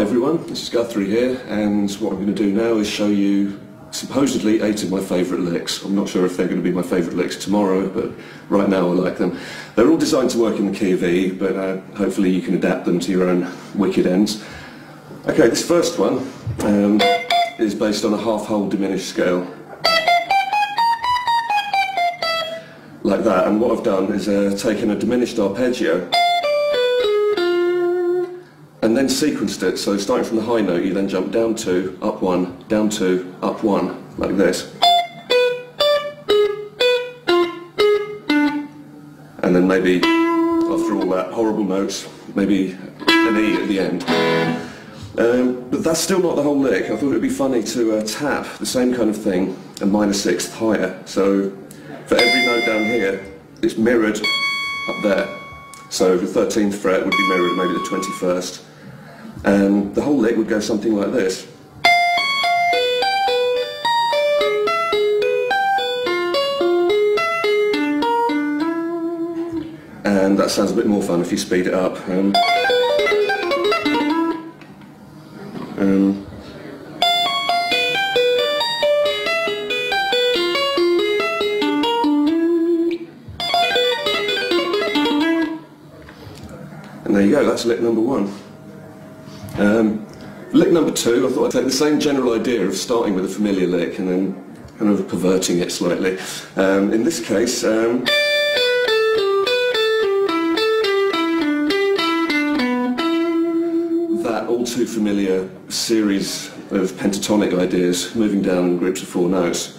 everyone, this is Guthrie here, and what I'm going to do now is show you supposedly 8 of my favourite licks. I'm not sure if they're going to be my favourite licks tomorrow, but right now I like them. They're all designed to work in the key of E, but hopefully you can adapt them to your own wicked ends. Okay, this first one is based on a half-whole diminished scale. Like that, and what I've done is taken a diminished arpeggio and then sequenced it, so starting from the high note you then jump down 2, up 1, down 2, up 1, like this. And then maybe, after all that horrible notes, maybe an E at the end. But that's still not the whole lick. I thought it would be funny to tap the same kind of thing a minor sixth higher. So for every note down here, it's mirrored up there. So the 13th fret would be mirrored maybe the 21st. And the whole lick would go something like this. And that sounds a bit more fun if you speed it up. And there you go, that's lick number 1. Lick number 2, I thought I'd take the same general idea of starting with a familiar lick and then kind of perverting it slightly. In this case, that all too familiar series of pentatonic ideas moving down in groups of 4 notes.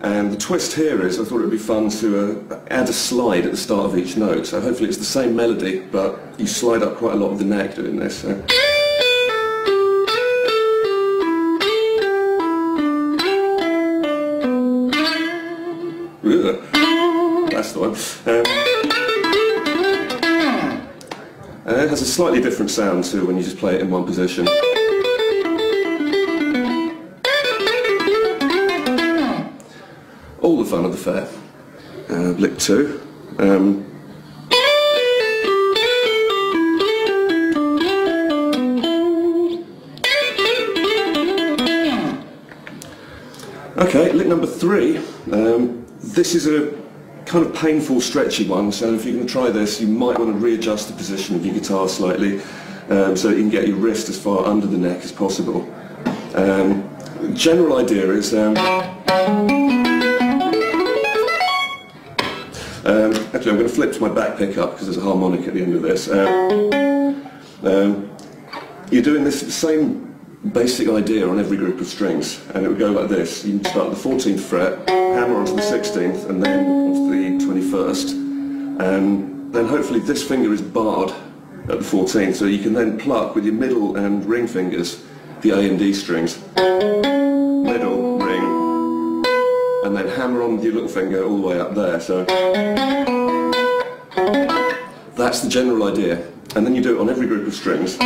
And the twist here is I thought it would be fun to add a slide at the start of each note. So hopefully it's the same melody, but you slide up quite a lot of the neck doing this. So. That's the one. And it has a slightly different sound to when you just play it in one position. All the fun of the fair. Lick 2. Okay, lick number 3. This is a kind of painful, stretchy one, so if you're going to try this, you might want to readjust the position of your guitar slightly so that you can get your wrist as far under the neck as possible. The general idea is actually, I'm going to flip to my back pickup because there's a harmonic at the end of this. You're doing this same basic idea on every group of strings, and it would go like this. You start at the 14th fret, hammer onto the 16th, and then onto the 21st. And then hopefully this finger is barred at the 14th, so you can then pluck with your middle and ring fingers the A and D strings. Middle, ring, and then hammer on with your little finger all the way up there. So that's the general idea, and then you do it on every group of strings.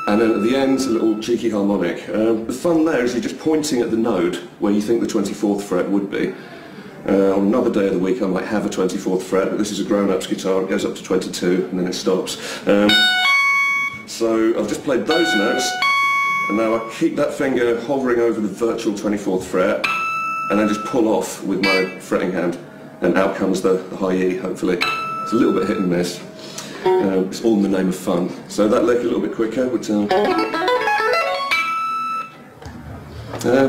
And then at the end, a little cheeky harmonic. The fun there is you're just pointing at the note where you think the 24th fret would be. On another day of the week I might have a 24th fret, but this is a grown-up's guitar, it goes up to 22 and then it stops. So I've just played those notes, and now I keep that finger hovering over the virtual 24th fret, and then just pull off with my fretting hand, and out comes the high E, hopefully. It's a little bit hit and miss. It's all in the name of fun. So that lick a little bit quicker, but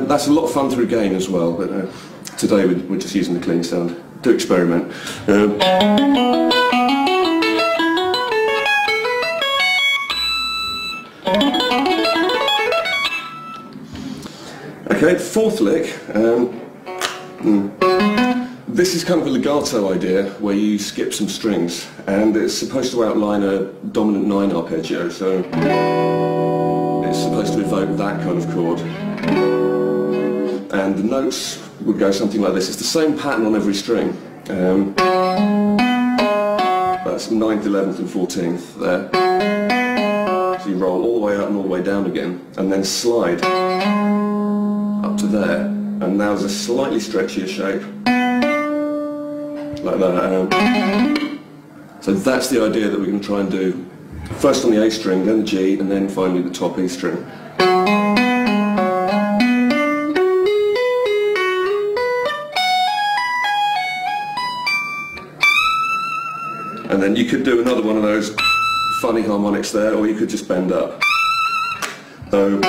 that's a lot of fun to regain as well, but today we're just using the clean sound. Do experiment. Okay, fourth lick. This is kind of a legato idea where you skip some strings, and it's supposed to outline a dominant 9 arpeggio, so it's supposed to evoke that kind of chord. And the notes would go something like this. It's the same pattern on every string. That's 9th, 11th and 14th there. So you roll all the way up and all the way down again, and then slide up to there. And now there's a slightly stretchier shape. like that. So that's the idea that we're going to try and do. First on the A string, then the G, and then finally the top E string. And then you could do another one of those funny harmonics there, or you could just bend up. So,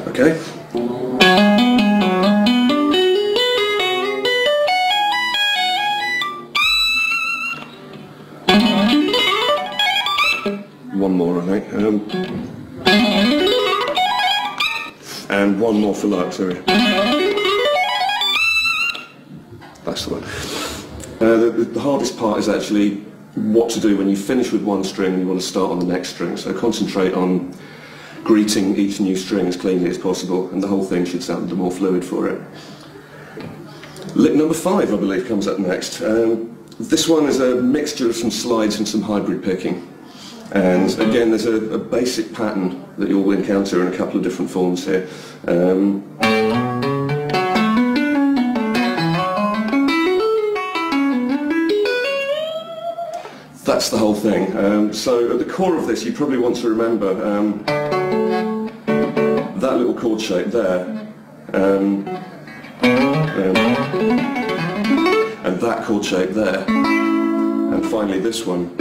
okay. One more, I think. And one more for luck, sorry. That's the one. The hardest part is actually what to do when you finish with one string and you want to start on the next string. So concentrate on greeting each new string as cleanly as possible, and the whole thing should sound more fluid for it. Lick number 5, I believe, comes up next. This one is a mixture of some slides and some hybrid picking. And again, there's a basic pattern that you'll encounter in a couple of different forms here. That's the whole thing. So at the core of this, you probably want to remember that little chord shape there, and that chord shape there, and finally this one.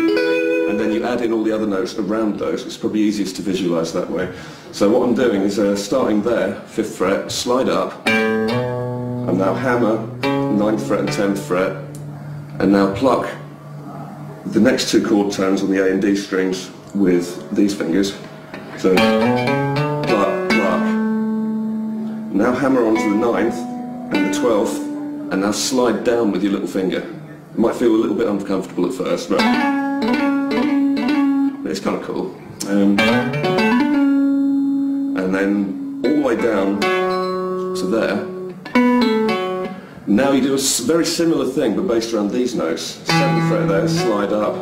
And then you add in all the other notes around those. It's probably easiest to visualise that way. So what I'm doing is starting there, 5th fret, slide up, and now hammer 9th fret and 10th fret, and now pluck the next 2 chord tones on the A and D strings with these fingers. So pluck, pluck. Now hammer onto the 9th and the 12th, and now slide down with your little finger. It might feel a little bit uncomfortable at first, but it's kind of cool. And then all the way down to there. Now you do a very similar thing, but based around these notes. 7th fret there, slide up.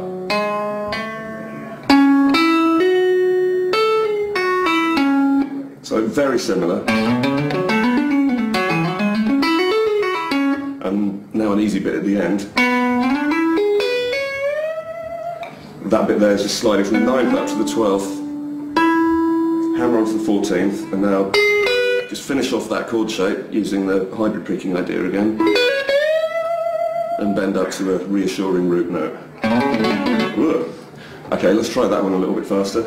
So very similar. And now an easy bit at the end. That bit there is just sliding from the 9th up to the 12th, hammer onto the 14th, and now just finish off that chord shape using the hybrid picking idea again, and bend up to a reassuring root note. Whoa. Okay, let's try that one a little bit faster.